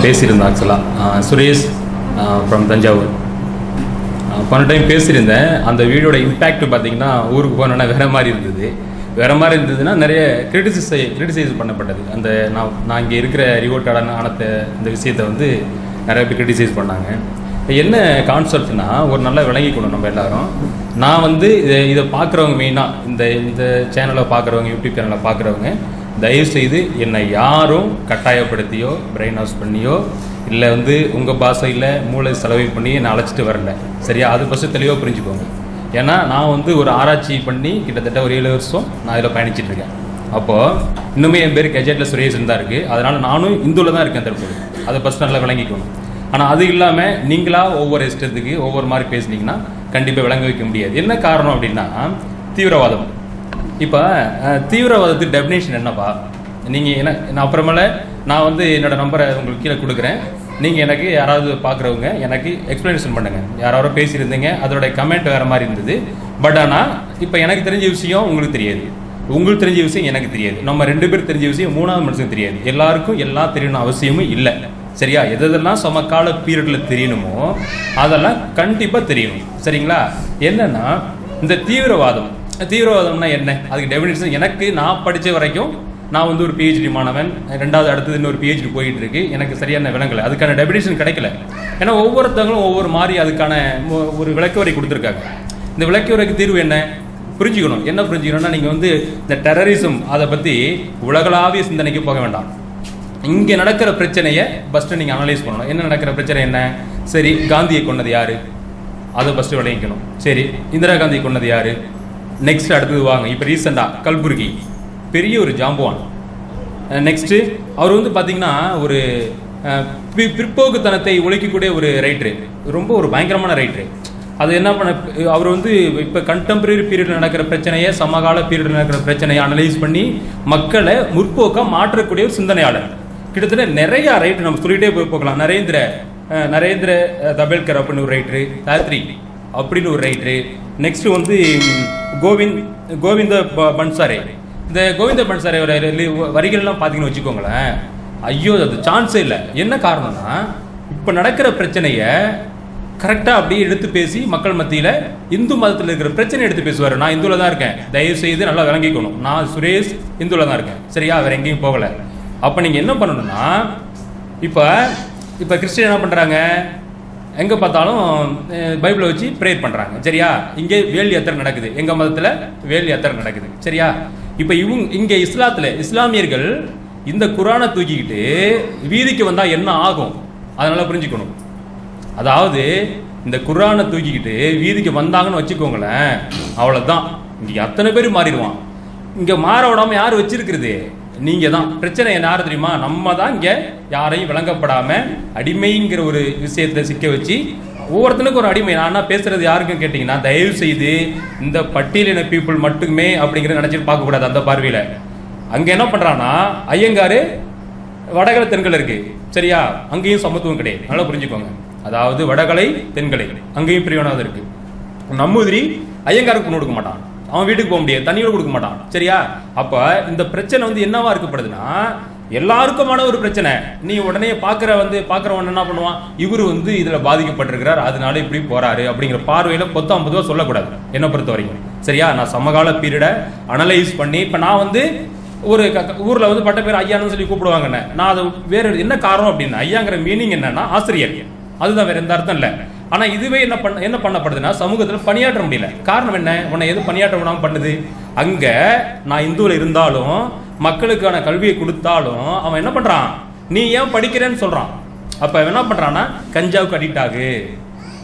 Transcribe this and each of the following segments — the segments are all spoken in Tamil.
பேசியிருந்தேன். ஆக்சுவலாக சுரேஷ் ஃப்ரம் தஞ்சாவூர் போன டைம் பேசியிருந்தேன். அந்த வீடியோட இம்பேக்ட் பார்த்தீங்கன்னா ஊருக்கு போனோன்னா வேறு மாதிரி இருந்ததுன்னா நிறைய கிரிட்டிசைஸ் பண்ணப்பட்டது. அந்த நான் இங்கே இருக்கிற ரிவோர்ட்டான ஆனத்தை இந்த விஷயத்தை வந்து நிறைய பேர் கிரிட்டிசைஸ் பண்ணாங்க. என்ன கான்செப்ட்னா ஒரு நல்லா விளங்கிக்கணும் நம்ம எல்லாரும். நான் வந்து இதை பார்க்குறவங்க மெயினாக இந்த சேனலை பார்க்குறவங்க, யூடியூப் சேனலை பார்க்குறவங்க தயவுசெய்து என்னை யாரும் கட்டாயப்படுத்தியோ பிரெயின் வாஷ் பண்ணியோ இல்லை வந்து உங்கள் பாஷையில் மூளை செலவு பண்ணி என்னை அழைச்சிட்டு வரல. சரியா? அது ஃபஸ்ட்டு தெளிவாக புரிஞ்சுக்கோங்க. ஏன்னா நான் வந்து ஒரு ஆராய்ச்சி பண்ணி கிட்டத்தட்ட ஒரு 7 வருஷம் நான் இதில் பயணிச்சிட்ருக்கேன். அப்போது இன்னுமே என் பேர் கெஜெட்டில் சுரேஷன் தான் இருக்குது. அதனால் நானும் இந்துவில் தான் இருக்கேன் தற்போது. அதை ஃபஸ்ட்டு நல்லா விளங்கிக்கணும். ஆனால் அது இல்லாமல் நீங்களாக ஒவ்வொரு இஷ்டத்துக்கு ஒவ்வொரு மாதிரி பேசுனீங்கன்னா கண்டிப்பாக விளங்க வைக்க முடியாது. என்ன காரணம் அப்படின்னா தீவிரவாதம். இப்போ தீவிரவாதத்துக்கு டெஃபினேஷன் என்னப்பா? நீங்கள் என்ன அப்புறமேல நான் வந்து என்னோடய நம்பரை உங்களுக்கு கீழே கொடுக்குறேன். நீங்கள் எனக்கு யாராவது பார்க்குறவங்க எனக்கு எக்ஸ்ப்ளனேஷன் பண்ணுங்கள். யாராவது பேசியிருந்தீங்க, அதோட கமெண்ட் வேறு மாதிரி இருந்தது. பட் ஆனால் இப்போ எனக்கு தெரிஞ்ச விஷயம் உங்களுக்கு தெரியாது, உங்களுக்கு தெரிஞ்ச விஷயம் எனக்கு தெரியாது, நம்ம 2 பேர் தெரிஞ்ச விஷயம் 3வது மனுஷனுக்கு தெரியாது. எல்லாருக்கும் எல்லாம் தெரியணும் அவசியமும் இல்லை. சரியா? எதெல்லாம் சமகால பீரியடில் தெரியணுமோ அதெல்லாம் கண்டிப்பாக தெரியணும். சரிங்களா? என்னன்னா இந்த தீவிரவாதம்னா என்ன, அதுக்கு டெஃபினிஷன் எனக்கு நான் படித்த வரைக்கும் நான் வந்து ஒரு PhD மாணவன், 2வது அடுத்தது இன்னொரு PhD போயிட்டு இருக்கு. எனக்கு சரியான விளங்கலை, அதுக்கான டெஃபினிஷன் கிடைக்கல. ஏன்னா ஒவ்வொருத்தவங்களும் ஒவ்வொரு மாதிரி அதுக்கான ஒரு விளக்குவரை கொடுத்துருக்காங்க. இந்த விளக்குவரைக்கு தீர்வு என்ன புரிஞ்சுக்கணும். என்ன புரிஞ்சுக்கணும்னா நீங்கள் வந்து இந்த டெரரிசம் அதை பற்றி உலகளாவிய சிந்தனைக்கு போக வேண்டாம். இங்கே நடக்கிற பிரச்சனையை ஃபஸ்ட்டு நீங்கள் அனலைஸ் பண்ணணும். என்ன நடக்கிற பிரச்சனை என்ன? சரி, காந்தியை கொண்டது யார்? அதை ஃபஸ்ட்டு விளங்கிக்கணும். சரி, இந்திரா காந்தியை கொண்டது யார்? நெக்ஸ்ட் அடுத்தது வாங்க. இப்போ ரீசெண்டாக கல்புர்கி பெரிய ஒரு ஜாம்பவான். நெக்ஸ்ட்டு அவர் வந்து பார்த்தீங்கன்னா ஒரு பிற்போக்குத்தனத்தை உழைக்கக்கூடிய ஒரு ரைட்ரு, ரொம்ப ஒரு பயங்கரமான ரைட்ரு. அது என்ன பண்ண அவர் வந்து இப்போ கண்டெம்பரரி பீரியடில் நடக்கிற பிரச்சனையை, சமகால பீரியடில் நடக்கிற பிரச்சனையை அனலைஸ் பண்ணி மக்களை முற்போக்காக மாற்றக்கூடிய ஒரு சிந்தனையாளர். கிட்டத்தட்ட நிறையா ரைட்டு நம்ம சொல்லிகிட்டே போகலாம். நரேந்திர தபேல்கர் அப்படின்னு ஒரு ரைட்ரு, தாத்ரி அப்படின்னு ஒரு ரைட்ரு. நெக்ஸ்ட்டு வந்து கோவிந்த பன்சாரே. இந்த கோவிந்த பன்சாரே வரிகள்லாம் பார்த்தீங்கன்னு வச்சுக்கோங்களேன், ஐயோ அது சான்ஸே இல்லை. என்ன காரணம்னா இப்போ நடக்கிற பிரச்சனையை கரெக்டாக அப்படியே எடுத்து பேசி மக்கள் மத்தியில் இந்து மதத்தில் இருக்கிற பிரச்சனை எடுத்து பேசுவார். நான் இந்துவில் தான் இருக்கேன், தயவு செய்து நல்லா விளங்கிக்கணும். நான் சுரேஷ் இந்துவில் தான் இருக்கேன். சரியா? வேறு எங்கேயும் போகலை. அப்போ நீங்கள் என்ன பண்ணணும்னா இப்போ கிறிஸ்டியன் என்ன பண்ணுறாங்க, எங்கே பார்த்தாலும் பைபிளை வச்சு ப்ரேயர் பண்ணுறாங்க. சரியா? இங்கே வேல் யாத்திரை நடக்குது, எங்கள் மதத்தில் வேல் யாத்திரை நடக்குது. சரியா? இப்போ இங்கே இஸ்லாமியர்கள் இந்த குரானை தூக்கிக்கிட்டு வீதிக்கு வந்தால் என்ன ஆகும் அதனால் புரிஞ்சுக்கணும். அதாவது இந்த குரானை தூக்கிக்கிட்டு வீதிக்கு வந்தாங்கன்னு வச்சுக்கோங்களேன், அவ்வளோதான். இங்கே அத்தனை பேர் மாறிடுவான். இங்கே மாற விடாமல் யார் வச்சிருக்கிறது? நீங்கள் தான். பிரச்சனை என்ன யார் தெரியுமா? நம்ம தான் இங்கே யாரையும் விளங்கப்படாமல் அடிமைங்கிற ஒரு விஷயத்தை சிக்க வச்சு ஒவ்வொருத்தனுக்கும் ஒரு அடிமை. நான் பேசுறது யாருக்கும் கேட்டிங்கன்னா தயவு செய்து இந்த பட்டியலின பீப்புள் மட்டுமே அப்படிங்கிறத நினச்சிட்டு பார்க்கக்கூடாது. அந்த பார்வையில் அங்கே என்ன பண்ணுறான்னா ஐயங்காரு வடகலை தென்கலை இருக்குது. சரியா? அங்கேயும் சமத்துவம் கிடையாது. நல்லா புரிஞ்சுக்கோங்க. அதாவது வடகலை தென்கலை அங்கேயும் பிரிவினவாதம் இருக்குது. நம்பூதிரி ஐயங்காருக்கு பொண்ணு கொடுக்க மாட்டான், அவன் வீட்டுக்கு போக முடியாது, தண்ணியோட கொடுக்க மாட்டான். சரியா? அப்போ இந்த பிரச்சனை வந்து என்னவா இருக்கப்படுதுன்னா எல்லாருக்குமான ஒரு பிரச்சனை. நீ உடனே பார்க்குறவன் என்ன பண்ணுவான், இவர் வந்து இதில் பாதிக்கப்பட்டிருக்கிறார் அதனால இப்படி போறாரு அப்படிங்கிற பார்வையில் பொதுவாக சொல்லக்கூடாது என்னை பொறுத்த வரைக்கும். சரியா? நான் சமகால பீரியடை அனலைஸ் பண்ணி இப்போ நான் வந்து ஒரு ஊரில் வந்து பட்ட பேர் ஐயான்னு சொல்லி கூப்பிடுவாங்கண்ணே. நான் அது வேறு என்ன காரணம் அப்படின்னா ஐயாங்கிற மீனிங் என்னன்னா ஆசிரியர், அதுதான், வேற எந்த அர்த்தம் இல்லை. ஆனால் இதுவே என்ன பண்ணப்படுதுன்னா சமூகத்தில் பணியாற்ற முடியல. காரணம் என்ன? உன்னை எது பணியாற்ற விடாமல் பண்ணுது? அங்கே நான் இந்துவில் இருந்தாலும் மக்களுக்கான கல்வியை கொடுத்தாலும் அவன் என்ன பண்ணுறான், நீ ஏன் படிக்கிறேன்னு சொல்கிறான். அப்போ அவன் என்ன பண்ணுறான்னா கஞ்சாவுக்கு அடிக்ட் ஆகு,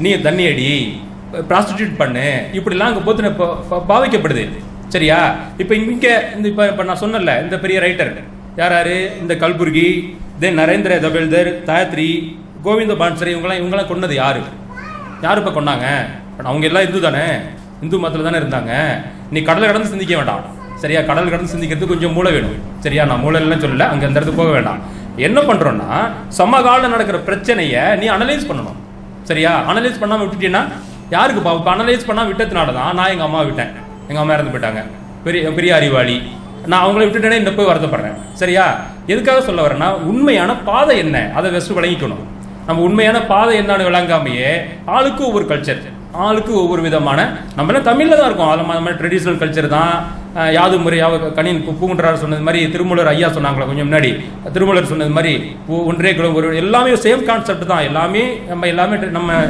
நீ தண்ணி அடி, ப்ராஸ்டிடியூட் பண்ணு, இப்படிலாம் அங்கே போத்து பாவிக்கப்படுது. சரியா? இப்போ இங்கே இப்போ நான் சொன்னல இந்த பெரிய ரைட்டர் யார், இந்த கல்புர்கி, தென் நரேந்திர தபேல்கர், தாத்ரி, கோவிந்த பான்சரே, இவங்கெல்லாம் கொண்டது யாரு இப்போ கொண்டாங்க? அவங்க எல்லாம் இந்து தானே, இந்து மதத்தில் தானே இருந்தாங்க. நீ கடலை கடந்து சிந்திக்க வேண்டாம். சரியா? கடல் கடந்து சிந்திக்கிறதுக்கு கொஞ்சம் மூளை வேணும். சரியா? நான் மூளைலாம் சொல்லல, அங்கே அந்த இடத்துக்கு போக வேண்டாம். என்ன பண்ணுறோன்னா சமகாலம் நடக்கிற பிரச்சனையை நீ அனலைஸ் பண்ணணும். சரியா? அனலைஸ் பண்ணாமல் விட்டுட்டீங்கன்னா யாருக்கு இப்போ அனலைஸ் பண்ணால் விட்டதுனால தான் நான் எங்கள் அம்மா விட்டேன், எங்கள் அம்மா இறந்து போயிட்டாங்க, பெரிய அறிவாளி. நான் அவங்கள விட்டுட்டேனே இந்த போய் வருத்தப்படுறேன். சரியா? எதுக்காக சொல்ல வரேன்னா, உண்மையான பாதை என்ன அதை ஃபர்ஸ்ட் விளங்கிக்கணும். நம்ம உண்மையான பாதை என்னன்னு விளங்காமையே ஆளுக்கு ஒவ்வொரு கல்ச்சர், ஆளுக்கு ஒவ்வொரு விதமான, நம்ம எல்லாம் தமிழ்ல தான் இருக்கோம், அது நம்ம ட்ரெடிஷ்னல் கல்ச்சர் தான். யாது முறை கணின் பூங்குன்றார் சொன்னது மாதிரி, திருமூலர் ஐயா சொன்னாங்களா கொஞ்சம் முன்னாடி, திருமூலர் சொன்னது மாதிரி ஒன்றே குலம் ஒரு, எல்லாமே சேம் கான்செப்ட் தான். எல்லாமே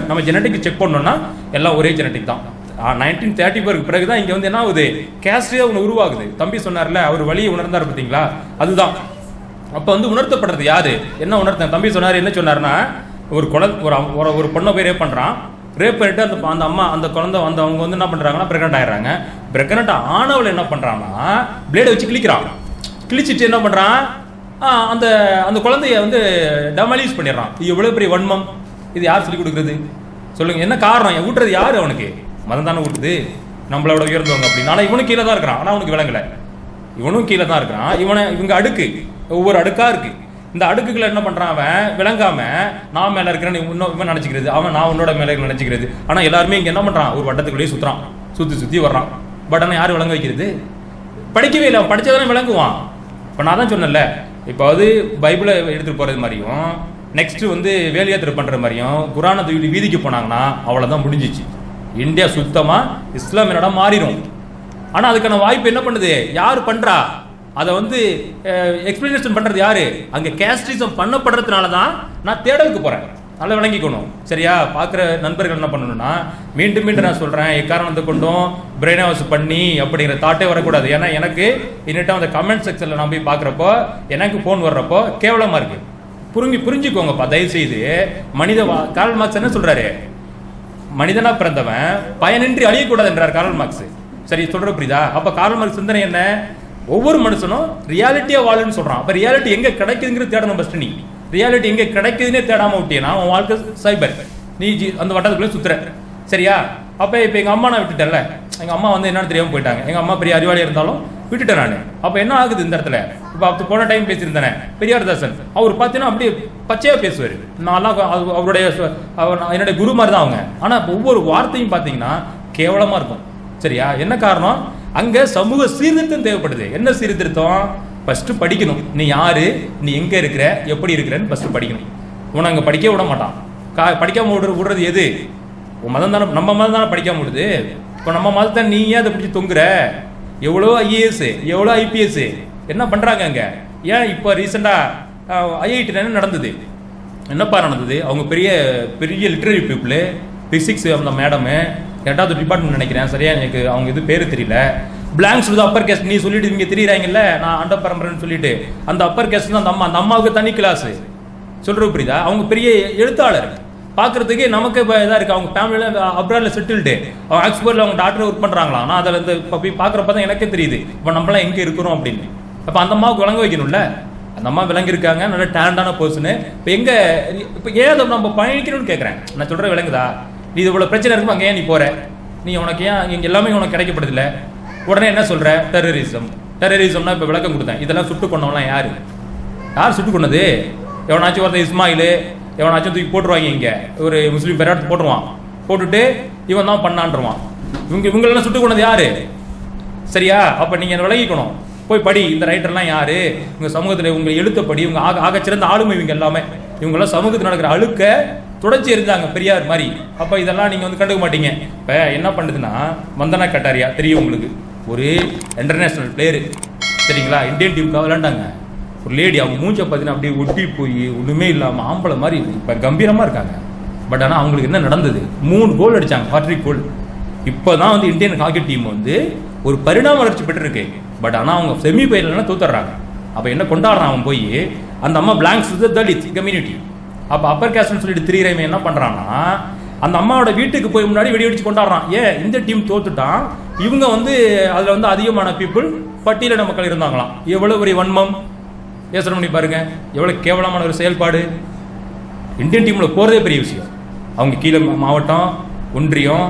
நம்ம ஜெனட்டிக் செக் பண்ணோம்னா எல்லாம் ஒரே ஜெனட்டிக் தான். 1934 பிறகு தான் இங்க வந்து என்ன ஆகுது, கேஸ்ட்ரியா ஒன்று உருவாகுது. தம்பி சொன்னார்ல, அவர் வழியை உணர்ந்தார் பார்த்தீங்களா, அதுதான். அப்ப வந்து உணர்த்தப்படுறது யாரு, என்ன உணர்த்த தம்பி சொன்னார், என்ன சொன்னாருன்னா, ஒரு குழந்தை ஒரு பொண்ணை போய் ரேப் பண்றான், ரேப் பண்ணிட்டு அந்த அம்மா அந்த குழந்தை வந்து அவங்க வந்து என்ன பண்றாங்கன்னா பிரெக்னென்ட் ஆயிடுறாங்க. பிரெக்னென்ட் ஆனவள் என்ன பண்றாங்கன்னா பிளேடை வச்சு கிழிக்கிறான். கிழிச்சிட்டு என்ன பண்றான், அந்த அந்த குழந்தைய வந்து டெமாலிஷ் பண்ணிடுறான். இது எவ்வளவு பெரிய வன்மம், இது யார் சொல்லி கொடுக்குறது சொல்லுங்க? என்ன காரணம், ஊட்டுறது யாரு? அவனுக்கு மதம் தானே ஊட்டுது, நம்மளோட உயர்ந்தவங்க அப்படின்னு. ஆனா இவனும் கீழே தான் இருக்கிறான், ஆனா அவனுக்கு விளங்கல, இவனும் கீழே தான் இருக்கிறான். இவங்க அடுக்கு ஒவ்வொரு அடுக்கா இருக்கு. இந்த அடுக்குகளை என்ன பண்றான், அவன் விளங்காம நான் மேல இருக்கிறேன்னு இவன் நினைச்சுக்கிறது, அவன் நான் உன்னோட மேல நினைச்சுக்கிறது. ஆனா எல்லாருமே இங்க என்ன பண்றான், ஒரு வட்டத்துக்குள்ளேயே சுத்துறான், சுத்தி வர்றான். பட் ஆனா யாரு விளங்க வைக்கிறது? படிக்கவே இல்லை, படிச்சதானே விளங்குவான். இப்ப நான் தான் சொன்னேன்ல, இப்போ அது பைபிளை எடுத்துட்டு போறது மாதிரியும், நெக்ஸ்ட் வந்து வேலையாத்திரை பண்ற மாதிரியும் குரானை தூக்கி வீதிக்கு போனாங்கன்னா அவ்வளவுதான், முடிஞ்சிச்சு. இந்தியா சுத்தமா இஸ்லாமிய இடம் மாறிடும். ஆனா அதுக்கான வாய்ப்பு என்ன பண்ணுது, யாரு பண்றா, அதை வந்து எக்ஸ்பிளனேஷன் பண்றது யாரு? அங்க கேஸ்டிசம் பண்ணப்படுறதுனால தான் நான் தேடலுக்கு போறேன். நல்லா விளங்கிக்கணும், சரியா? பாக்குற நண்பர்கள் என்ன பண்ணணும்னா, மீண்டும் நான் சொல்றேன், எக்காரணத்தை கொண்டும் பிரெயின் வாஷ் பண்ணி அப்படிங்கிற தாட்டே வரக்கூடாது. ஏன்னா எனக்கு இன்னிட்ட அந்த கமெண்ட் செக்ஷன்ல நான் போய் பாக்குறப்போ, எனக்கு போன் வர்றப்போ கேவலமா இருக்கு. புரிஞ்சுக்கோங்கப்பா தயவு செய்து. கார்ல் மார்க்ஸ் என்ன சொல்றாரு, மனிதனா பிறந்தவன் பயனின்றி அழியக்கூடாது என்றார் கார்ல் மார்க்ஸ். சரி, சொல்ற புரியுதா? அப்ப கார்ல் மார்க்ஸ் சிந்தனை என்ன, ஒவ்வொரு மனுஷனும் ரியாலிட்டியா வாழுன்னு சொல்றான். அப்ப ரியாலிட்டி எங்க கிடைக்குதுங்கிறது தேடணும். ஃபர்ஸ்ட் நீ ரியாலிட்டி எங்க கிடைக்குதுன்னே தேடாம விட்டீங்கன்னா உன் வாழ்க்கை சைபர், நீ அந்த வட்டத்துக்குள்ளே சுத்துற, சரியா? அப்ப இப்ப எங்க அம்மா நான் விட்டுட்டேன்ல, எங்க அம்மா வந்து என்னன்னு தெரியாம போயிட்டாங்க. எங்க அம்மா பெரிய அறிவாளியா இருந்தாலும் விட்டுட்டேன் நான். அப்ப என்ன ஆகுது இந்த இடத்துல, இப்ப அப்ப போன டைம் பேசியிருந்தேன் பெரியார்தாசன், அவர் பார்த்தீங்கன்னா அப்படியே பச்சையா பேசுவாரு. நான்லாம் அவருடைய என்னுடைய குரு மாதிரி தான் அவங்க. ஆனா ஒவ்வொரு வார்த்தையும் பாத்தீங்கன்னா கேவலமா இருக்கும், சரியா? என்ன காரணம், அங்க சமூக சீர்திருத்தம் தேவைப்படுது. என்ன சீர்திருத்தம்? ஃபர்ஸ்ட் படிக்கணும். நீ யாரு, நீ எங்க இருக்கிற, எப்படி இருக்கிறன்னு ஃபர்ஸ்ட் படிக்கணும். உன்னை அங்க படிக்க விட மாட்டான். படிக்காம விடுறது எது? உன் மதம் தானே, நம்ம மதம் தானே படிக்காம விடுது. இப்போ நம்ம மதத்தை நீ ஏன் அதை பிடிச்சி தொங்குற? எவ்வளோ ஐஏஎஸ், எவ்வளோ ஐபிஎஸ் என்ன பண்றாங்க அங்க? ஏன் இப்போ ரீசெண்டா ஐஐடி என்ன நடந்தது, என்னப்பா நடந்தது? அவங்க பெரிய பெரிய லிட்டரரி பீப்புளு, பிசிக்ஸ் அந்த மேடம், 8வது டிபார்ட்மெண்ட் நினைக்கிறேன், சரியா எனக்கு அவங்க இது பேரு தெரியல. பிளாங்க்ஸ் வித் அப்பர் கேஸ்ட் நீ சொல்லிட்டு இங்க தெரியுறாங்கல்ல, நான் அண்ட பரம்பரைன்னு சொல்லிட்டு, அந்த அப்பர் கேஸ்ட் தான் அந்த அம்மாவுக்கு தனி கிளாஸ். சொல்றது புரியுதா? அவங்க பெரிய எழுத்தாளர், பாக்குறதுக்கு நமக்கு இதா இருக்கு. அவங்க ஃபேமிலியில அப்ராட்ல செட்டில்டு, அவங்க ஆக்ஸ்போர்ட்ல அவங்க டாக்டர் ஒர்க் பண்றாங்களா. நான் அதில் இந்த போய் பாக்குறப்ப தான் எனக்கே தெரியுது இப்போ நம்மளாம் எங்க இருக்கிறோம் அப்படின்னு. அப்ப அந்த அம்மாவுக்கு விளங்க வைக்கணும்ல, அந்த அம்மா விளங்கிருக்காங்க, நல்ல டேலண்டான பர்சனு. இப்போ எங்க இப்போ ஏன் அதை நம்ம பயணிக்கணும்னு கேட்கறேன். நான் சொல்ற விளங்குதா? நீ இவ்வளவு பிரச்சனை இருக்கும், அங்கே ஏன் நீ போற? நீ உனக்கு ஏன் இங்க எல்லாமே உனக்கு கிடைக்கப்படுது இல்லை? உடனே என்ன சொல்ற, டெரரிசம்னா இப்போ விளக்கம் கொடுத்தேன். இதெல்லாம் சுட்டு கொண்டவங்களாம் யாரு? யார் சுட்டு கொண்டது? எவனாச்சும் ஒருத்தன் இஸ்மாயில் எவனாச்சும் தூக்கி போட்டுருவாங்க, இங்க ஒரு முஸ்லீம் பெராட் போட்டுருவான், போட்டுட்டு இவன் தான் பண்ணான்ருவான். இவங்களெல்லாம் சுட்டு கொண்டது யாரு? சரியா? அப்ப நீங்க விளங்கிக்கணும், போய் படி. இந்த ரைட்டர்லாம் யாரு? உங்க சமூகத்தில் உங்க எழுத்தப்படி இவங்க ஆகச்சிறந்த ஆளுமை. இவங்க எல்லாமே இவங்கெல்லாம் சமூகத்தில் நடக்கிற அழுக்க தொடர்ச்சி இருந்தாங்க பெரியார் மாதிரி. அப்ப இதெல்லாம் நீங்க வந்து கண்டுக்க மாட்டீங்க. இப்ப என்ன பண்ணுதுன்னா, வந்தனா கட்டாரியா தெரியும் உங்களுக்கு, ஒரு இன்டர்நேஷனல் பிளேயரு, சரிங்களா? இந்தியன் டீமுக்காக விளையாண்டாங்க. ஒரு லேடி, அவங்க மூஞ்ச பார்த்தீங்கன்னா அப்படியே ஒட்டி போய் ஒண்ணுமே இல்லாம ஆம்பளை மாதிரி இப்ப கம்பீரமா இருக்காங்க. பட் ஆனா அவங்களுக்கு என்ன நடந்தது, 3 கோல் அடிச்சாங்க, ஹாட்ரிக் கோல். இப்பதான் வந்து இந்தியன் ஹாக்கி டீம் வந்து ஒரு பரிணாம வளர்ச்சி பெற்றிருக்கு. பட் ஆனா அவங்க செமி ஃபைனல்ல தோத்துறாங்க. அப்ப என்ன கொண்டாடுறான் அவன் போய், அந்த அம்மா பிளாங்க்ஸ் தலித் கம்யூனிட்டி. அப்ப அப்பர் கேஸ்ட்னு சொல்லிட்டு திரியிறவன் என்ன பண்றான்னா, அந்த அம்மாவோட வீட்டுக்கு போய் முன்னாடி வெடி அடிச்சு கொண்டாடுறான். ஏன் இந்த டீம் தோத்துட்டான், இவங்க வந்து அதுல வந்து அதிகமான பீப்புள் பட்டியலின மக்கள் இருந்தாங்களாம். எவ்வளவு பெரிய வன்மம் யோசனை பண்ணி பாருங்க, எவ்வளவு கேவலமான ஒரு செயல்பாடு. இந்தியன் டீம்ல போறதே பெரிய விஷயம். அவங்க கீழே மாவட்டம், ஒன்றியம்,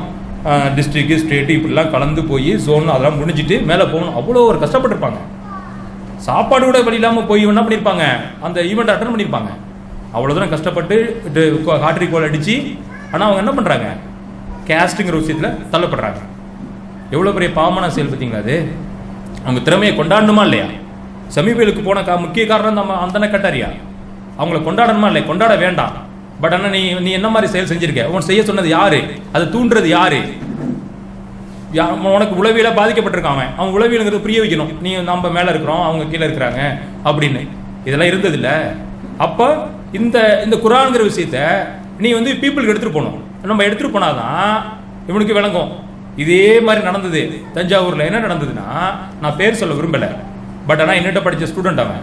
டிஸ்ட்ரிக்ட், ஸ்டேட் இப்படிலாம் கலந்து போய் ஜோன் அதெல்லாம் முடிஞ்சிட்டு மேலே போகணும். அவ்வளோ ஒரு கஷ்டப்பட்டிருப்பாங்க. சாப்பாடு கூட வழி இல்லாமல் போய் என்ன பண்ணியிருப்பாங்க, அந்த ஈவெண்ட் அட்டன் பண்ணியிருப்பாங்க. அவ்வளோ தூரம் கஷ்டப்பட்டு ஹாட்ரிக் கோல் அடிச்சு. ஆனால் அவங்க என்ன பண்ணுறாங்க, கேஸ்ட்டுங்கிற விஷயத்தில் தள்ளப்படுறாங்க. எவ்வளோ பெரிய பாவமான செயல் பார்த்தீங்களா அது? அவங்க திறமையை கொண்டாடணுமா இல்லையா? சமீபத்துக்கு போன முக்கிய காரணம் நம்ம அந்த கட்டாரியா அவங்கள கொண்டாடணுமா இல்லை, கொண்டாட வேண்டாம். பட் ஆனால் நீ என்ன மாதிரி செயல் செஞ்சிருக்க, உன் செய்ய சொன்னது யாரு, அதை தூண்டுறது யாரு? உனக்கு உளவியல பாதிக்கப்பட்டிருக்காங்க, அவன் உளவியலுங்கிறது புரிய வைக்கணும். நீ நம்ம மேல இருக்கிறோம், அவங்க கீழே இருக்கிறாங்க அப்படின்னு. இதெல்லாம் இருந்தது இல்ல. அப்ப இந்த குர்ஆன்ங்கிற விஷயத்த நீ வந்து பீப்புளுக்கு எடுத்துட்டு போகணும். நம்ம எடுத்துட்டு போனாதான் இவனுக்கு விளங்கும். இதே மாதிரி நடந்தது தஞ்சாவூர்ல. என்ன நடந்ததுன்னா, நான் பேர் சொல்ல விரும்பல, பட் ஆனால் என்னட்ட படிச்ச ஸ்டூடெண்ட். அவன்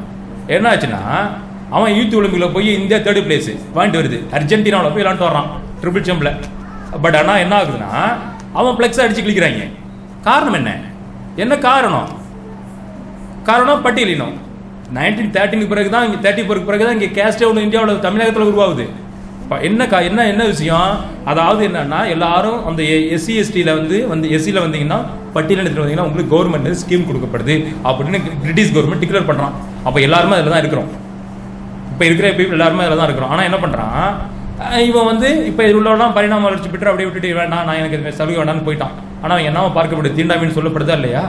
என்ன ஆச்சுன்னா, அவன் யூத் ஒலிம்பிக்ல போய் இந்தியா 3rd பிளேஸ் வாங்கிட்டு வருது. அர்ஜென்டினாவில் போய் விளாண்டு வரான் ட்ரிபிள் ஜம்ப்ல. பட் ஆனால் என்ன ஆகுதுன்னா, அவன் பிளெக்ஸ் அடிச்சு கிளிக்கிறாங்க. காரணம் என்ன காரணம்? பட்டியலினம். 1913 பிறகுதான், இங்கே 34 பிறகுதான் இங்கே கேஸ்டே ஒன்று இந்தியாவில் தமிழகத்தில் உருவாகுது. என்ன விஷயம்? அதாவது என்னன்னா, எல்லாரும் அந்த எஸ்சி எஸ்டியில் வந்து எஸ்சியில் வந்தீங்கன்னா, பட்டியலினத்தில் வந்தீங்கன்னா உங்களுக்கு கவர்மெண்ட் ஸ்கீம் கொடுக்கப்படுது அப்படின்னு பிரிட்டிஷ் கவர்மெண்ட் டிக்ளேர் பண்ணுறான். அப்போ எல்லாருமே அதில் தான் இருக்கிறோம். இப்போ இருக்கிற பீப்புள் எல்லாருமே அதில் தான் இருக்கிறோம். ஆனால் என்ன பண்ணுறான் இவன் வந்து, இப்போ உள்ளவெல்லாம் பரிணாம வளர்ச்சி பெற்று அப்படியே விட்டுட்டு வேண்டாம், நான் எனக்கு சலுகை வேண்டாம்னு போயிட்டான். ஆனால் அவன் என்ன பார்க்கப்படுது, தீண்டாமைன்னு சொல்லப்படுதா இல்லையா?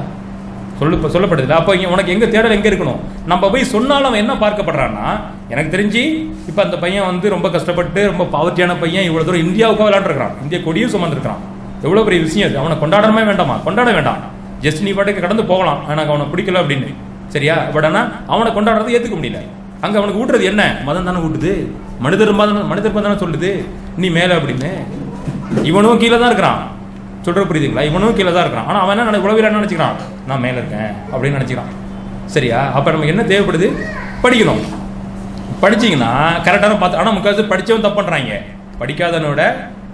சொல்லப்படுது. அப்போ உனக்கு எங்க தேடல் எங்க இருக்கணும்? நம்ம போய் சொன்னாலும் அவன் என்ன பார்க்கப்படுறான்னா, எனக்கு தெரிஞ்சு இப்போ அந்த பையன் வந்து ரொம்ப கஷ்டப்பட்டு ரொம்ப பாவர்ட்டியான பையன், இவ்வளவு தூரம் இந்தியாவுக்காக விளையாண்டுருக்கான், இந்திய கொடியும் சுமந்துருக்கான். எவ்வளவு பெரிய விஷயம் அது. அவனை கொண்டாடணுமே வேண்டாமா? கொண்டாட வேண்டாம். ஜஸ்ட் நீ பாட்டுக்கு கடந்து போகலாம், எனக்கு அவனை பிடிக்கல அப்படின்னு, சரியா? பட் ஆனால் அவனை கொண்டாடுறது ஏற்றுக்க முடியல. அங்க அவனுக்கு ஊட்டுறது என்ன? மதம் தானே ஊட்டுது, மனிதர் தானே சொல்லுது நீ மேல அப்படின்னு. இவனும் கீழே தான் இருக்கிறான், சொல்ற புரியுதுங்களா? இவனும் கீழே தான் இருக்கிறான். ஆனா அவன் என்ன உளவியல் என்ன நினைச்சுக்கிறான், நான் மேல இருக்கேன் அப்படின்னு நினைச்சுக்கிறான். சரியா? அப்ப நமக்கு என்ன தேவைப்படுது? படிக்கணும். படிச்சீங்கன்னா கரெக்டான பார்த்து. ஆனா முக்காவது படிச்சவன் தப்பு பண்றாங்க, படிக்காதனோட.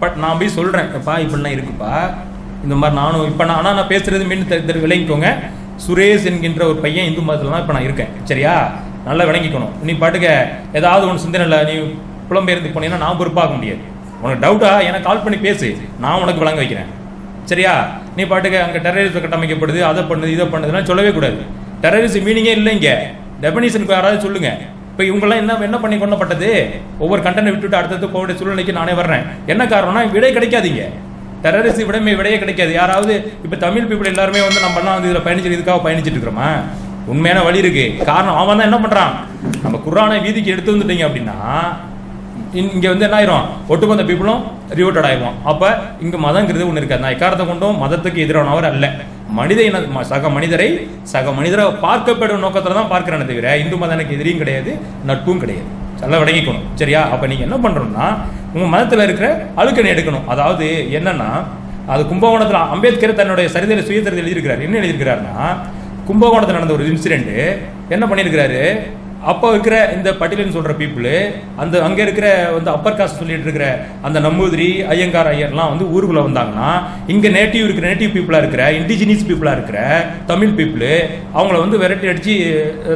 பட் நான் போய் சொல்றேன், எப்பா இப்படிலாம் இருக்குப்பா, இந்த மாதிரி நானும் இப்போ நான் பேசுறது மீன் விளங்கிக்கோங்க. சுரேஷ் என்கின்ற ஒரு பையன் இந்து மதத்துல தான் இப்போ நான் இருக்கேன், சரியா? நல்லா விளங்கிக்கணும். நீ பாட்டுக்க ஏதாவது ஒன்று சிந்தனை இல்லை, நீ புலம்பெயர்ந்து போனீங்கன்னா நான் பொறுப்பாக முடியாது. உனக்கு டவுட்டா எனக்கு கால் பண்ணி பேசு, நான் உனக்கு விளங்க வைக்கிறேன், சரியா? நீ பாட்டுக்க அங்கே டெரரிஸ்ட் கட்டமைக்கப்படுது, அதை பண்ணுது இதை பண்ணுதுன்னா சொல்லவே கூடாது. டெரரிஸ்ட் மீனிங்கே இல்லை இங்கே. டெபினிஷனுக்கு யாராவது சொல்லுங்க. இப்போ இவங்கெல்லாம் என்ன பண்ணி கொண்டப்பட்டது? ஒவ்வொரு கண்டனை விட்டுட்டு அடுத்தது போகிற சூழ்நிலைக்கு நானே வர்றேன். என்ன காரணம்னா, விடை கிடைக்காதீங்க. டெரரிஸ்ட் விடையே கிடைக்காது. யாராவது இப்போ தமிழ் பீப்புள் எல்லாருமே வந்து நம்மலாம் வந்து இதில் பயணிச்சு இதுக்காக பயணிச்சுட்டு இருக்கிறோமா? உண்மையான வழி இருக்கு. காரணம் அவன் தான் என்ன பண்றான், நம்ம குர்ஆனை வீதிக்கு எடுத்து வந்துட்டீங்க அப்படின்னா இங்க வந்து என்ன ஆயிரும், ஒட்டுமொத்த பீப்புளும் ரிவோட்டட் ஆயிரும். அப்ப இங்க மதங்கிறது ஒண்ணு இருக்காது. நான் எக்காரத்தை கொண்டும் மதத்துக்கு எதிரானவர் அல்ல. சக மனிதரை பார்க்கப்படும் நோக்கத்துல தான் பார்க்கிறேன் தவிர இந்து மதம் எனக்கு எதிரியும் கிடையாது, நட்பும் கிடையாது. நல்லா விளங்கிக்கணும், சரியா? அப்ப நீங்க என்ன பண்றோம்னா, உங்க மதத்துல இருக்கிற அழுக்கனை எடுக்கணும். அதாவது என்னன்னா, அது கும்பகோணத்துல அம்பேத்கர் தன்னுடைய சுயசரிதையில் எழுதியிருக்கிறார். என்ன எழுதியிருக்கிறாருன்னா, கும்பகோணத்தில் நடந்த ஒரு இன்சிடென்ட் என்ன பண்ணியிருக்கிறாரு, அப்போ இருக்கிற இந்த பட்டியலின்னு சொல்ற பீப்புள், அந்த அங்க இருக்கிற வந்து அப்பர் காஸ்ட் சொல்லிட்டு இருக்கிற அந்த நம்பூதிரி ஐயங்கார் ஐயர்லாம் வந்து ஊருக்குள்ள வந்தாங்கன்னா, இங்க நேட்டிவ் பீப்புளா இருக்கிற இண்டிஜினியஸ் பீப்புளா இருக்கிற தமிழ் பீப்புள் அவங்கள வந்து விரட்டி அடிச்சு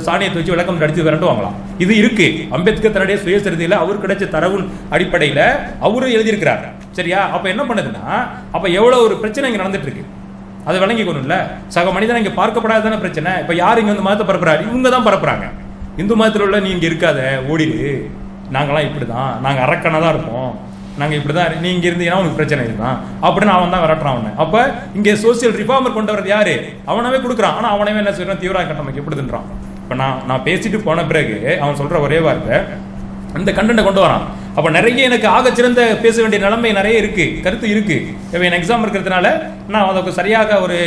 சாணியத்தை வச்சு விளக்கம் அடிச்சு விரட்டுவாங்களாம். இது இருக்கு. அம்பேத்கர் தன்னுடைய சுயசரிதையில அவர் கிடைச்ச தரவு அடிப்படையில அவரு எழுதியிருக்கிறார், சரியா? அப்ப என்ன பண்ணுதுன்னா, அப்ப எவ்வளவு ஒரு பிரச்சனை இங்க நடந்துட்டு இருக்கு, அதை விளங்கிக்கணும்ல. சக மனிதன் இங்க பார்க்கப்படாதான பிரச்சனை. இப்ப யார் இங்க வந்து மதத்தை பரப்புறாரு? இவங்க தான் பரப்புறாங்க. இந்து மதத்தில் உள்ள நீ இங்க இருக்காத, ஓடிடு, நாங்களாம் இப்படிதான், நாங்க அரக்கனை தான் இருப்போம், நாங்க இப்படிதான், நீ இங்க இருந்தீங்கன்னா உனக்கு பிரச்சனை இதுதான் அப்படின்னு அவன் தான் விரட்டுறான் அவனை. அப்ப இங்க சோசியல் ரிஃபார்மர் கொண்டு வரது யாரு? அவனவே கொடுக்குறான். ஆனா அவனவே என்ன சொல்றான், தீவிர கட்டமைக்கு எப்படின்றான். இப்ப நான் பேசிட்டு போன பிறகு அவன் சொல்ற ஒரே வார்த்தை, அந்த கண்டென்ட்டை கொண்டு வரான். அப்ப நிறைய எனக்கு ஆக சிறந்த பேச வேண்டிய நிலைமை நிறைய இருக்கு, கருத்து இருக்கு. என் எக்ஸாம் இருக்கிறதுனால நான் அதுக்கு சரியாக ஒரு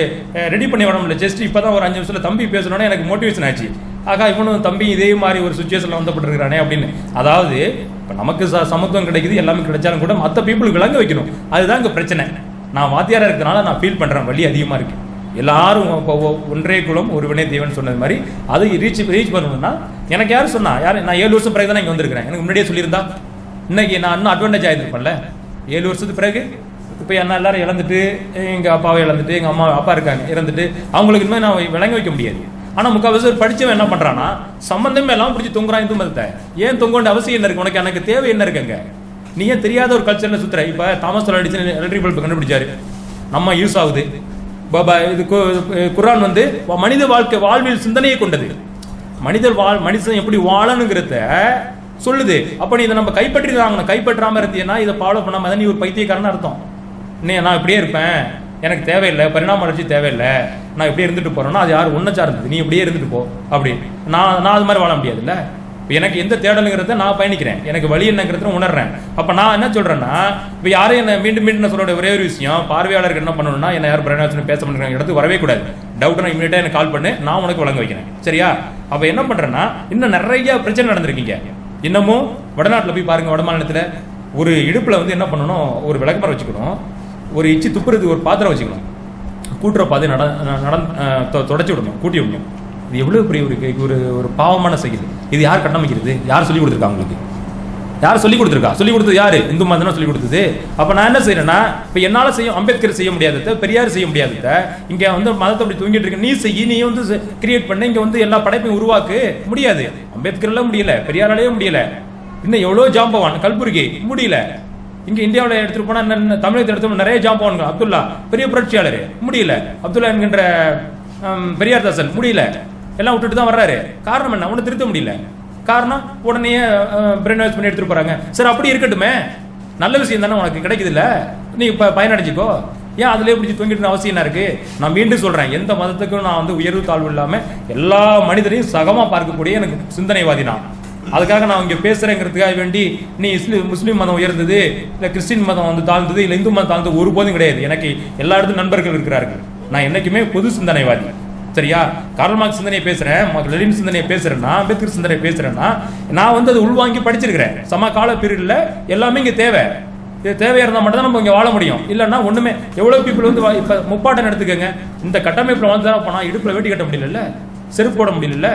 ரெடி பண்ணி விட முடியல. ஜஸ்ட் இப்பதான் ஒரு 5 நிமிஷத்துல தம்பி பேசணும்னா எனக்கு மோட்டிவேஷன் ஆச்சு. ஆகா, இவனும் தம்பி இதே மாதிரி ஒரு சுச்சுவேஷன்ல வந்தப்பட்டிருக்கிறானே அப்படின்னு. அதாவது இப்ப நமக்கு சமத்துவம் கிடைக்குது, எல்லாமே கிடைச்சாலும் கூட மற்ற பீப்புளுக்கு விளங்க வைக்கணும். அதுதான் இங்க பிரச்சனை. நான் வாத்தியாரா இருக்கிறதுனால நான் ஃபீல் பண்றேன், வலி அதிகமா இருக்கு. எல்லாரும் ஒன்றே குலம் ஒருவனே தேவன் சொன்னது மாதிரி அதை ரீச் பண்ணணும்னா, எனக்கு யாரும் சொன்னா, நான் 7 வருஷம் பிறகு தான் இங்க வந்திருக்கிறேன். எனக்கு முன்னாடியே சொல்லியிருந்தா இன்னைக்கு நான் இன்னும் அட்வான்டேஜ் ஆயிருப்பேன்ல. 7 வருஷத்துக்கு பிறகு இப்போ என்ன எல்லாரும் இழந்துட்டு, எங்க அப்பாவை இழந்துட்டு, எங்க அம்மா அப்பா இருக்காங்க இறந்துட்டு, அவங்களுக்கு இன்னும் நான் விளங்க வைக்க முடியாது. ஆனா முக்கால்வாசி படிச்சவன் என்ன பண்றான்னா, சம்பந்தமே எல்லாம் பிடிச்சி தொங்குறான் இந்து மதத்தை. ஏன் தொங்க வேண்டிய அவசியம் என்ன இருக்கு? உனக்கு எனக்கு தேவை என்ன இருக்குங்க? நீ ஏன் தெரியாத ஒரு கல்ச்சர்ல சுத்துற? இப்ப Thomas Alva Edison electric bulb கண்டுபிடிச்சாரு, நம்ம யூஸ் ஆகுது. இது குர்ஆன் வந்து மனித வாழ்வில் சிந்தனையை கொண்டது. மனிதன் எப்படி வாழணுங்கிறத சொல்லுது. அப்ப நீ இதை நம்ம கைப்பற்றாம இருந்தீங்கன்னா, இதை ஃபாலோ பண்ணாம நீ ஒரு பைத்தியக்காரன் அர்த்தம். நான் இப்படியே இருப்பேன், எனக்கு தேவையில்லை, பரிணாம வளர்ச்சி தேவையில்லை, நான் இப்படியே இருந்துட்டு போறேன்னா அது யார் ஒன்றை சார்ந்தது, நீ இப்படியே இருந்துட்டு போ அப்படி. நான் அது மாதிரி வாழ முடியாதுல்ல. எனக்கு எந்த தேடலுங்கிறத நான் பயணிக்கிறேன், எனக்கு வழி என்னங்கிறத உணர்றேன். அப்போ நான் என்ன சொல்றேன்னா, இப்போ யாரும் என்ன மீண்டும் மீண்டும் சொல்ற ஒரே ஒரு விஷயம், பார்வையாளருக்கு என்ன பண்ணணும்னா, என்ன யார் பிரணாச்சனம் பேச பண்ணுறாங்க இடத்துக்கு வரவே கூடாது. டவுட்னா இமீடியட்டாக எனக்கு கால் பண்ணு, நான் உனக்கு வழங்க வைக்கிறேன். சரியா? அப்போ என்ன பண்றேன்னா, இன்னும் நிறைய பிரச்சனை நடந்திருக்கீங்க. இன்னமும் வடநாட்டில் போய் பாருங்க, வட மாநிலத்தில் ஒரு இடுப்பில் வந்து என்ன பண்ணணும், ஒரு விளக்கமரம் வச்சுக்கணும், ஒரு இச்சி துப்புறது ஒரு பாத்திரம் வச்சுக்கணும், கூட்டுற பாதை தொடச்சி விடணும், கூட்டி விடணும். இது எவ்வளவு பெரிய ஒரு ஒரு பாவமான செயல். இது யார் கட்டமைக்கிறது? யார் சொல்லி கொடுத்துருக்கா உங்களுக்கு? யார் சொல்லி கொடுத்துருக்கா? சொல்லி கொடுத்தது யாரு? இந்து மதம் சொல்லி கொடுத்தது. அப்ப நான் என்ன செய்யறேன்னா, இப்ப என்னால செய்ய அம்பேத்கர் செய்ய முடியாத, பெரியார் செய்ய முடியாத, இங்க வந்து மதத்தை அப்படி தூங்கிட்டு இருக்க நீ செய்ய, நீ வந்து கிரியேட் பண்ண, இங்க வந்து எல்லா படைப்பையும் உருவாக்கு. முடியாது. அம்பேத்கர்ல முடியல, பெரியாராலேயே முடியல. இன்னும் எவ்வளவு ஜாம்பவான், கல்புர்கி முடியல. இங்க இந்தியாவில் எடுத்துட்டு போனா, தமிழகத்தில் எடுத்து நிறைய ஜாம்பவான்கள், அப்துல்லா பெரிய புரட்சியாளர் முடியல, அப்துல்லா என்கின்ற பெரியார் தாசன் முடியல, எல்லாம் விட்டுட்டு தான் வர்றாரு. காரணம் என்ன? அவனை திருத்த முடியல. காரணம் உடனே பிரெயின் வாஷ் பண்ணி எடுத்துட்டு போறாங்க. சரி, அப்படி இருக்கட்டுமே, நல்ல விஷயம் தானே உனக்கு கிடைக்குது இல்ல, நீ இப்ப பயனடைஞ்சிக்கோ. ஏன் அதுலயே பிடிச்சி தூங்கிட்டு அவசியம் என்ன இருக்கு? நான் மீண்டும் சொல்றேன், எந்த மதத்துக்கும் நான் வந்து உயர்வு தாழ்வு இல்லாம எல்லா மனிதரையும் சகமா பார்க்கக்கூடிய எனக்கு சிந்தனைவாதி நான். அதுக்காக நான் இங்க பேசுறேங்கிறதுக்காக வேண்டி நீ முஸ்லீம் மதம் உயர்ந்தது, இல்ல கிறிஸ்டின் மதம் வந்து தாழ்ந்தது, இல்ல இந்து மதம் தாழ்ந்தது ஒருபோதும் கிடையாது. எனக்கு எல்லா இடத்தும் நண்பர்கள் இருக்கிறார்கள். நான் என்னைக்குமே பொது சிந்தனைவாதி. சரியா? கார்ல் மார்க்ஸ் சிந்தனையை பேசுறேன், லெனின் சிந்தனையை பேசுறேன்னா, அம்பேத்கர் சிந்தனையை பேசுறேன்னா, நான் வந்து அது உள்வாங்கி படிச்சிருக்கிறேன். சமகால பீரியட்ல எல்லாமே இங்க தேவை. இது தேவையா இருந்தா மட்டும் தான் நம்ம இங்க வாழ முடியும். இல்லைன்னா ஒண்ணுமே. எவ்வளவு பீப்புள் வந்து இப்ப முப்பாட்டன் எடுத்துக்கங்க, இந்த கட்டமைப்புல வந்து போனா இடுப்புல வேட்டி கட்ட முடியல, செருப்பு போட முடியல,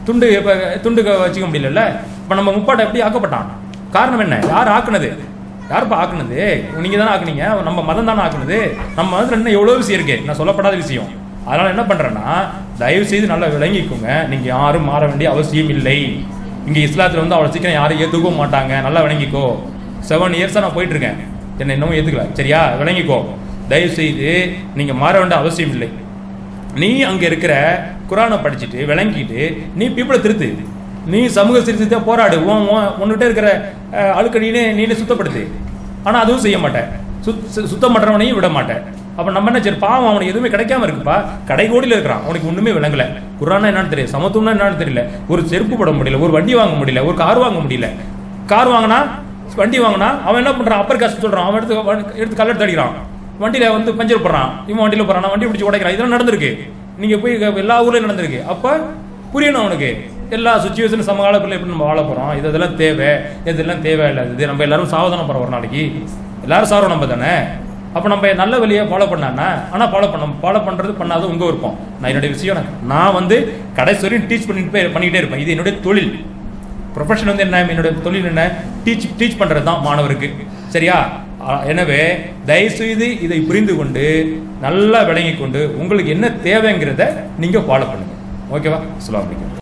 துண்டு வச்சுக்க முடியல. இப்ப நம்ம முப்பாட்டை எப்படி ஆக்கப்பட்டான்? காரணம் என்ன? யார் ஆக்குனது? யாருப்பா ஆக்குனது? நீங்க தானே ஆக்குனீங்க. நம்ம மதம் தானே ஆக்குனது. நம்ம மதத்துல என்ன எவ்வளவு விஷயம் இருக்கு, நான் சொல்லப்படாத விஷயம். அதனால என்ன பண்றேன்னா, தயவு செய்து நல்லா விளங்கிக்கோங்க, நீங்க யாரும் மாற வேண்டிய அவசியம் இல்லை. இங்க இஸ்லாத்துல வந்து அவ்வளவு சீக்கிரம் யாரும் ஏத்துக்கவும் மாட்டாங்க. நல்லா விளங்கிக்கோ. 7 இயர்ஸா நான் போயிட்டு இருக்கேன், என்ன இன்னமும் ஏத்துக்கல. சரியா? விளங்கிக்கோ. தயவு செய்து நீங்க மாற வேண்டிய அவசியம் இல்லை. நீ அங்க இருக்கிற குரானை படிச்சுட்டு விளங்கிட்டு நீ பீப்புளை திருத்து, நீ சமூக சீர்திருத்த போராடு, உன்கிட்ட இருக்கிற அழுக்கடினே நீனே சுத்தப்படுத்து. ஆனா அதுவும் செய்ய மாட்டேன், சுத்தம் பண்றவனையும் விட மாட்டேன். அப்ப நம்ம என்ன சரி, பாவம் அவனுக்கு எதுவுமே கிடைக்காம இருக்குப்பா, கடைகோடியில் இருக்கிறான், அவனுக்கு ஒண்ணுமே விளங்கல. குரானா என்னன்னு தெரியல, சமத்துவம்னா என்னன்னு தெரியல, ஒரு செருப்பு போட முடியல, ஒரு வண்டி வாங்க முடியல, ஒரு கார் வாங்க முடியல. கார் வாங்கினா வண்டி வாங்கினா அவன் என்ன பண்றான், அப்பர் காசு சொல்றான், அவன் எடுத்து கல்லெடுத்து அடிக்கிறான், வண்டியில வந்து பஞ்சர் போடுறான், இவன் வண்டியில போறான், வண்டி பிடிச்சி உடைக்கிறான். இதெல்லாம் நடந்திருக்கு, நீங்க போய் எல்லா ஊர்லயும் நடந்திருக்கு. அப்ப புரியணும் அவனுக்கு எல்லா சுச்சுவேஷனும் சமகாலத்தில் எப்படி நம்ம வாழ போறோம், இதெல்லாம் தேவை, இதெல்லாம் தேவையில்லாது. நம்ம எல்லாரும் சாவதானம் போறோம், ஒரு நாளைக்கு எல்லாரும் சாரோம் நம்ம தானே. அப்ப நம்ம நல்ல வழியை ஃபாலோ பண்ணானா, ஆனா ஃபாலோ பண்றது பண்ணாத உங்க விருப்பம். நான் என்னுடைய விஷயம், நான் வந்து கடைசி வரையும் டீச் பண்ணிக்கிட்டே இருப்பேன். இது என்னுடைய தொழில், ப்ரொஃபஷன் வந்து என்ன, என்னுடைய தொழில் என்ன, டீச் பண்றது தான் மாணவருக்கு. சரியா? எனவே தயவுசெய்து இதை புரிந்து கொண்டு நல்லா விளங்கி கொண்டு உங்களுக்கு என்ன தேவைங்கிறத நீங்க ஃபாலோ பண்ணுங்க. ஓகேவா? அஸ்ஸலாமு அலைக்கும்.